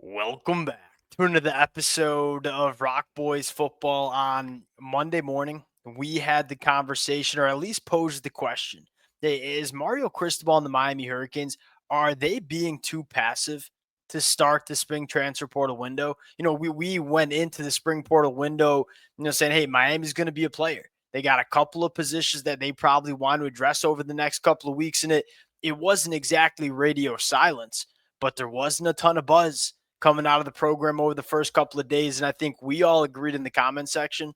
Welcome back to another episode of Rock Boys Football. On Monday morning, we had the conversation, or at least posed the question: Is Mario Cristobal and the Miami Hurricanes, are they being too passive to start the spring transfer portal window? We went into the spring portal window, saying, hey, Miami's going to be a player. They got a couple of positions that they probably want to address over the next couple of weeks, and it wasn't exactly radio silence, but there wasn't a ton of buzz coming out of the program over the first couple of days. And I think we all agreed in the comment section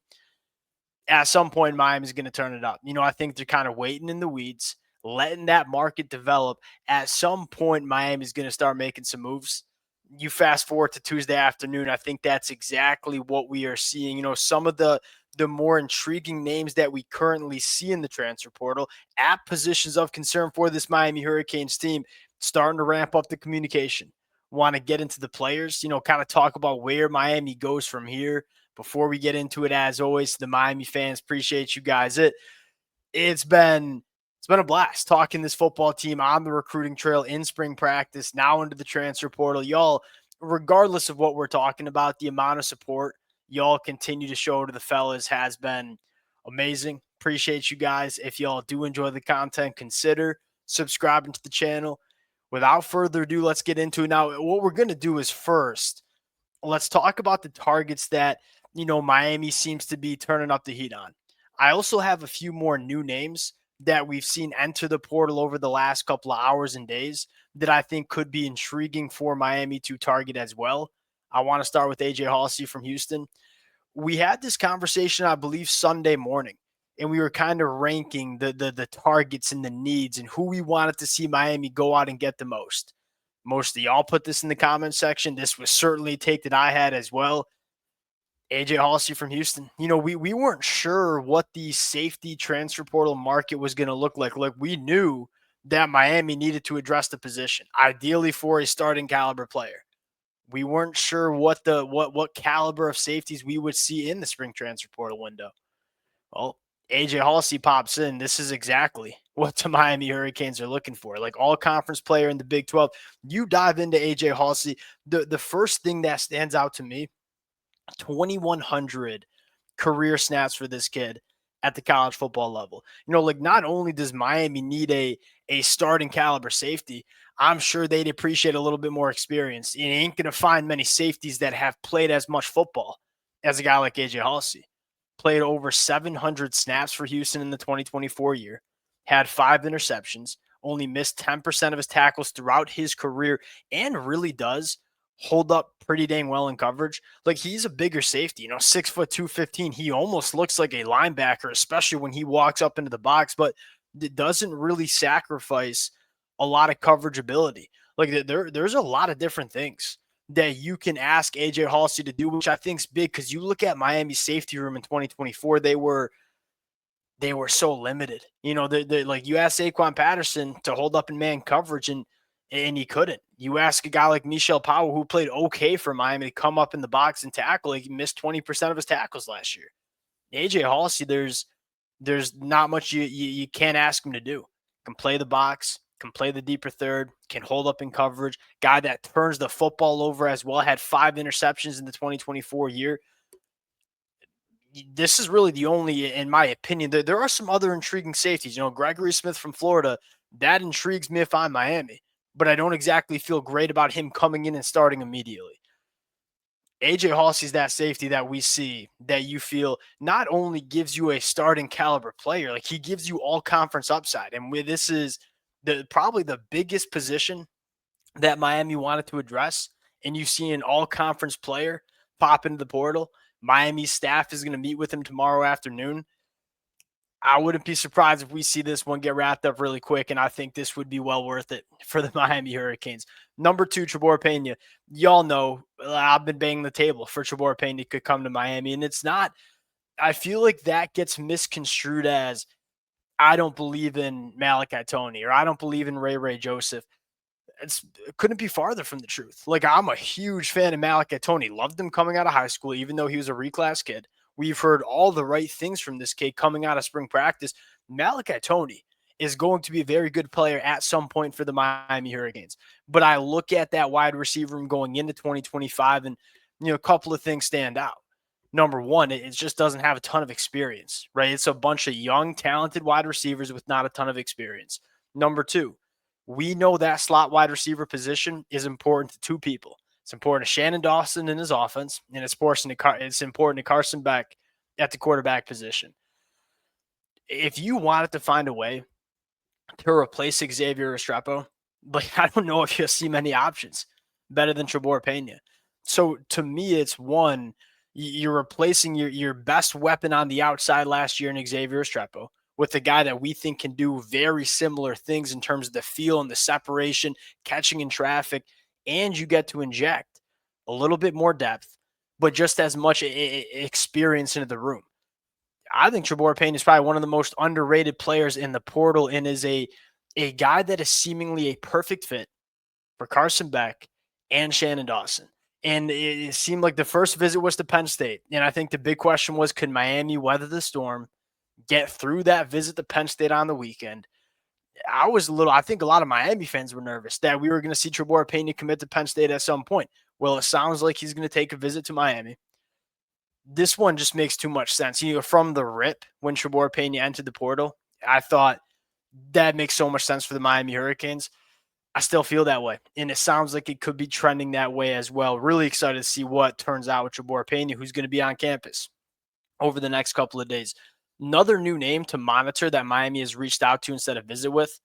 at some point Miami's going to turn it up. I think they're kind of waiting in the weeds, letting that market develop. At some point, Miami's going to start making some moves. You fast forward to Tuesday afternoon, I think that's exactly what we are seeing. Some of the more intriguing names that we currently see in the transfer portal at positions of concern for this Miami Hurricanes team, starting to ramp up the communication. Want to get into the players, kind of talk about where Miami goes from here. Before we get into it, as always, the Miami fans, appreciate you guys. It's been a blast talking this football team on the recruiting trail in spring practice, now into the transfer portal. Y'all, regardless of what we're talking about, the amount of support y'all continue to show to the fellas has been amazing. Appreciate you guys. If y'all do enjoy the content, consider subscribing to the channel. Without further ado, let's get into it. Now, what we're going to do is first, let's talk about the targets that, Miami seems to be turning up the heat on. I also have a few more new names that we've seen enter the portal over the last couple of hours and days that I think could be intriguing for Miami to target as well. I want to start with AJ Haulcy from Houston. We had this conversation, I believe, Sunday morning, and we were kind of ranking the targets and the needs and who we wanted to see Miami go out and get the most. Most of y'all put this in the comment section. This was certainly a take that I had as well. AJ Haulcy from Houston. We weren't sure what the safety transfer portal market was going to look like. Like, we knew that Miami needed to address the position, ideally for a starting caliber player. We weren't sure what caliber of safeties we would see in the spring transfer portal window. Well, AJ Haulcy pops in. This is exactly what the Miami Hurricanes are looking for. Like, all conference player in the Big 12. You dive into AJ Haulcy, the first thing that stands out to me, 2,100 career snaps for this kid at the college football level. Not only does Miami need a starting caliber safety, I'm sure they'd appreciate a little bit more experience. You ain't going to find many safeties that have played as much football as a guy like AJ Haulcy. Played over 700 snaps for Houston in the 2024 year, had 5 interceptions, only missed 10% of his tackles throughout his career, and really does hold up pretty dang well in coverage. Like, he's a bigger safety, 6 foot 215. He almost looks like a linebacker, especially when he walks up into the box, but it doesn't really sacrifice a lot of coverage ability. Like, there's a lot of different things that you can ask AJ Haulcy to do, which I think is big, because you look at Miami's safety room in 2024, they were so limited. They like, you ask Saquon Patterson to hold up in man coverage, and he couldn't. You ask a guy like Michelle Powell, who played okay for Miami, to come up in the box and tackle. Like, he missed 20% of his tackles last year. AJ Haulcy, there's not much you can't ask him to do. Can play the box, can play the deeper third, can hold up in coverage. Guy that turns the football over as well, had 5 interceptions in the 2024 year. This is really the only, in my opinion, there are some other intriguing safeties. Gregory Smith from Florida, that intrigues me if I'm Miami, but I don't exactly feel great about him coming in and starting immediately. AJ Haulcy's that safety that we see that you feel not only gives you a starting caliber player, like, he gives you all conference upside. And this is probably the biggest position that Miami wanted to address. And you see an all conference player pop into the portal. Miami's staff is going to meet with him tomorrow afternoon. I wouldn't be surprised if we see this one get wrapped up really quick, and I think this would be well worth it for the Miami Hurricanes. Number 2, Trebor Pena. Y'all know I've been banging the table for Trebor Pena could come to Miami, and it's not – I feel like that gets misconstrued as, I don't believe in Malachi Tony, or I don't believe in Ray Joseph. It couldn't be farther from the truth. Like, I'm a huge fan of Malachi Tony. Loved him coming out of high school, even though he was a reclass kid. We've heard all the right things from this kid coming out of spring practice. Malachi Tony is going to be a very good player at some point for the Miami Hurricanes. But I look at that wide receiver room going into 2025, and a couple of things stand out. Number one, it just doesn't have a ton of experience, right? It's a bunch of young, talented wide receivers with not a ton of experience. Number two, we know that slot wide receiver position is important to two people. It's important to Shannon Dawson in his offense, and it's important to Carson Beck at the quarterback position. If you wanted to find a way to replace Xavier Restrepo, I don't know if you'll see many options better than Trebor Pena. So to me, it's one, you're replacing your best weapon on the outside last year in Xavier Restrepo with a guy that we think can do very similar things in terms of the feel and the separation, catching in traffic, and you get to inject a little bit more depth, but just as much experience into the room. I think Trebor Pena is probably one of the most underrated players in the portal and is a guy that is seemingly a perfect fit for Carson Beck and Shannon Dawson. And it seemed like the first visit was to Penn State. And I think the big question was, could Miami weather the storm, get through that visit to Penn State on the weekend? I think a lot of Miami fans were nervous that we were going to see Trebor Pena commit to Penn State at some point. Well, it sounds like he's going to take a visit to Miami. This one just makes too much sense. From the rip when Trebor Pena entered the portal, I thought that makes so much sense for the Miami Hurricanes. I still feel that way, and it sounds like it could be trending that way as well. Really excited to see what turns out with Trebor Pena, who's going to be on campus over the next couple of days. Another new name to monitor that Miami has reached out to instead of visit with,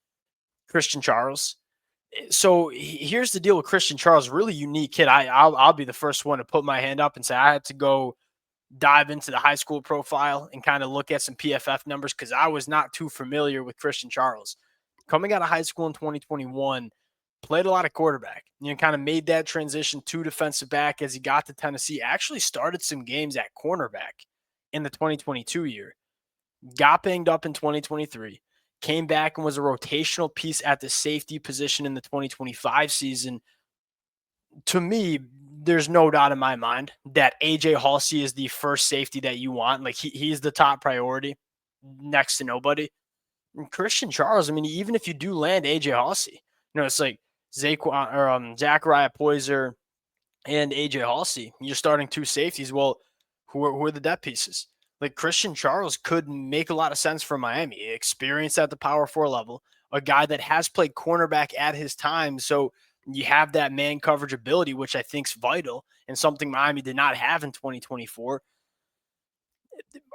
Christian Charles. So here's the deal with Christian Charles, really unique kid. I'll be the first one to put my hand up and say I had to go dive into the high school profile and kind of look at some PFF numbers because I was not too familiar with Christian Charles. Coming out of high school in 2021, played a lot of quarterback. Kind of made that transition to defensive back as he got to Tennessee. Actually started some games at cornerback in the 2022 year. Got banged up in 2023. Came back and was a rotational piece at the safety position in the 2025 season. To me, there's no doubt in my mind that AJ Haulcy is the first safety that you want. Like he's the top priority next to nobody. And Christian Charles, even if you do land AJ Haulcy, it's like Zachariah Poyser and AJ Haulcy. You're starting two safeties. Well, who are the depth pieces? Like Christian Charles could make a lot of sense for Miami. Experience at the Power 4 level, a guy that has played cornerback at his time. So you have that man coverage ability, which I think is vital and something Miami did not have in 2024.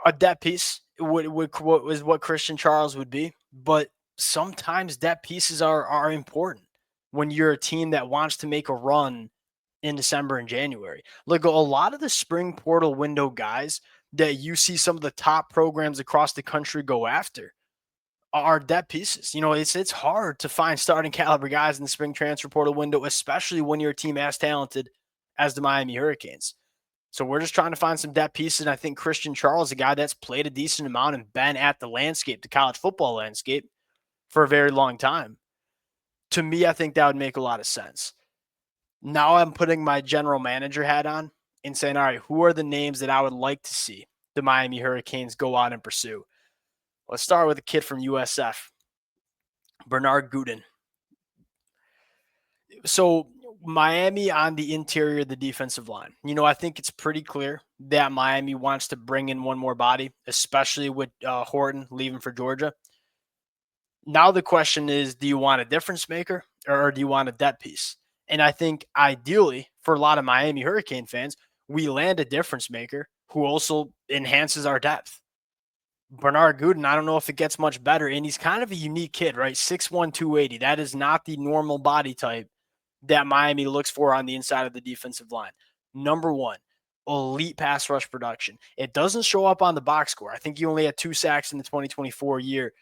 A depth piece was what Christian Charles would be, but sometimes depth pieces are important when you're a team that wants to make a run in December and January. Like a lot of the spring portal window guys that you see some of the top programs across the country go after are depth pieces. It's hard to find starting caliber guys in the spring transfer portal window, especially when you're a team as talented as the Miami Hurricanes. So we're just trying to find some depth pieces. And I think Christian Charles, a guy that's played a decent amount and been at the college football landscape for a very long time. To me, I think that would make a lot of sense. Now I'm putting my general manager hat on and saying, all right, who are the names that I would like to see the Miami Hurricanes go out and pursue? Let's start with a kid from USF, Bernard Guden. So Miami on the interior of the defensive line. I think it's pretty clear that Miami wants to bring in one more body, especially with Horton leaving for Georgia. Now the question is, do you want a difference maker or do you want a depth piece? And I think ideally for a lot of Miami Hurricane fans, we land a difference maker who also enhances our depth. Bernard Guden, I don't know if it gets much better. And he's kind of a unique kid, right? 6'1", 280. That is not the normal body type that Miami looks for on the inside of the defensive line. Number one, elite pass rush production. It doesn't show up on the box score. I think he only had 2 sacks in the 2024 year.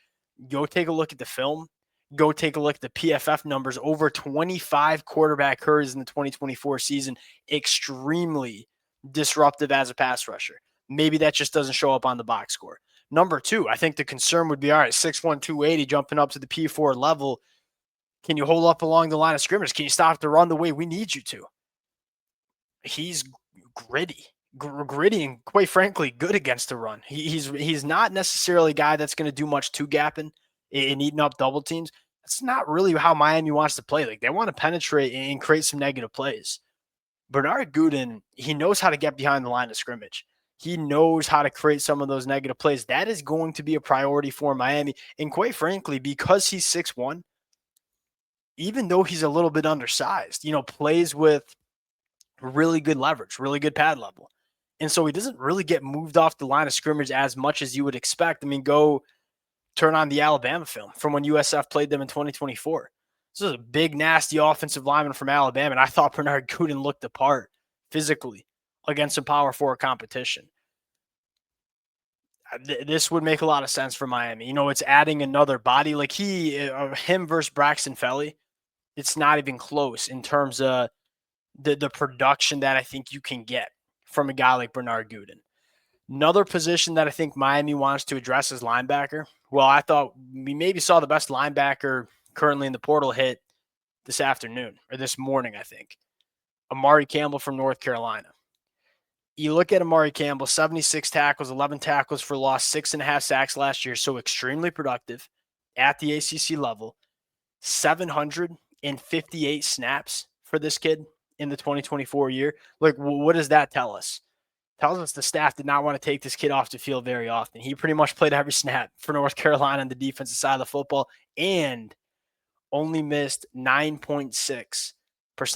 Go take a look at the film. Go take a look at the PFF numbers. Over 25 quarterback hurries in the 2024 season. Extremely disruptive as a pass rusher. Maybe that just doesn't show up on the box score. Number two, I think the concern would be, all right, 6'1", 280, jumping up to the P4 level. Can you hold up along the line of scrimmage? Can you stop the run the way we need you to? He's gritty and quite frankly good against the run. He's not necessarily a guy that's going to do much two gapping and eating up double teams. That's not really how Miami wants to play. Like, they want to penetrate and create some negative plays. Bernard Guden, he knows how to get behind the line of scrimmage. He knows how to create some of those negative plays. That is going to be a priority for Miami. And quite frankly, because he's 6'1", even though he's a little bit undersized, plays with really good leverage, really good pad level. And so he doesn't really get moved off the line of scrimmage as much as you would expect. I mean, go turn on the Alabama film from when USF played them in 2024. This is a big, nasty offensive lineman from Alabama, and I thought Bernard Guden looked the part physically against some Power 4 competition. This would make a lot of sense for Miami. It's adding another body. Like him versus Braxton Felly, it's not even close in terms of the production that I think you can get from a guy like Bernard Guden. Another position that I think Miami wants to address is linebacker. Well, I thought we maybe saw the best linebacker currently in the portal hit this afternoon or this morning, I think. Amari Campbell from North Carolina. You look at Amari Campbell, 76 tackles, 11 tackles for loss, 6.5 sacks last year, so extremely productive at the ACC level. 758 snaps for this kid in the 2024 year. Like, what does that tell us? Tells us the staff did not want to take this kid off the field very often. He pretty much played every snap for North Carolina on the defensive side of the football and only missed 9.6%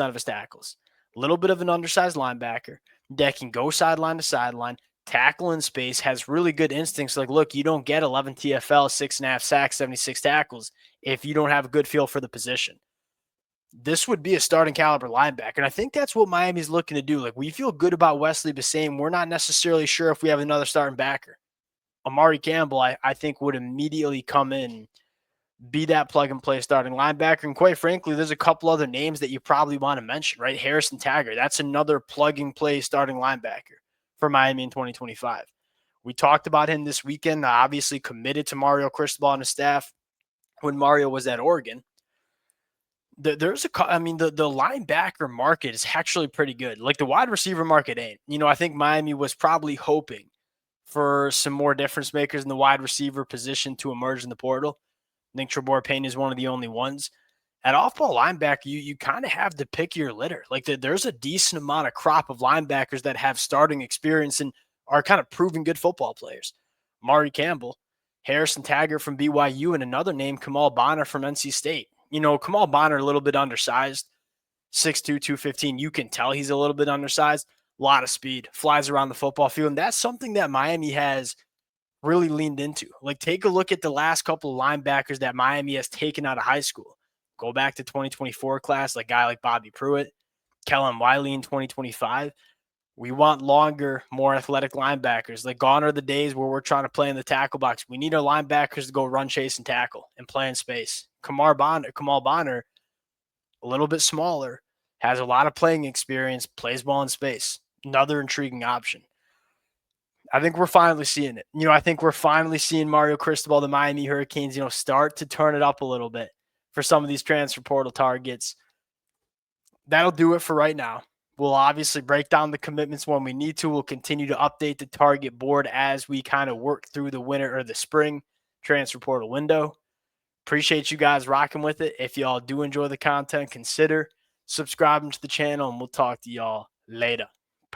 of his tackles. A little bit of an undersized linebacker that can go sideline to sideline, tackle in space, has really good instincts. Like, look, you don't get 11 TFL, 6.5 sacks, 76 tackles if you don't have a good feel for the position. This would be a starting caliber linebacker. And I think that's what Miami's looking to do. Like, we feel good about Wesley Bassam. We're not necessarily sure if we have another starting backer. Amari Campbell, I think, would immediately come in, be that plug-and-play starting linebacker. And quite frankly, there's a couple other names that you probably want to mention, right? Harrison Taggart, that's another plug-and-play starting linebacker for Miami in 2025. We talked about him this weekend, obviously committed to Mario Cristobal and his staff when Mario was at Oregon. The linebacker market is actually pretty good. Like, the wide receiver market ain't. I think Miami was probably hoping for some more difference makers in the wide receiver position to emerge in the portal. I think Trebor Pena is one of the only ones. At off-ball linebacker, you kind of have to pick your litter. Like, there's a decent amount of crop of linebackers that have starting experience and are kind of proven good football players. Amari Campbell, Harrison Taggart from BYU, and another name, Kamal Bonner from NC State. Kamal Bonner, a little bit undersized, 6'2", 215. You can tell he's a little bit undersized. A lot of speed, flies around the football field. And that's something that Miami has really leaned into. Like, take a look at the last couple of linebackers that Miami has taken out of high school. Go back to 2024 class, like a guy like Bobby Pruitt, Kellen Wiley in 2025. We want longer, more athletic linebackers. Like, gone are the days where we're trying to play in the tackle box. We need our linebackers to go run, chase, and tackle and play in space. Kamal Bonner, a little bit smaller, has a lot of playing experience, plays ball in space. Another intriguing option. I think we're finally seeing it. I think we're finally seeing Mario Cristobal, the Miami Hurricanes, start to turn it up a little bit for some of these transfer portal targets. That'll do it for right now. We'll obviously break down the commitments when we need to. We'll continue to update the target board as we kind of work through the winter or the spring transfer portal window. Appreciate you guys rocking with it. If y'all do enjoy the content, consider subscribing to the channel, and we'll talk to y'all later.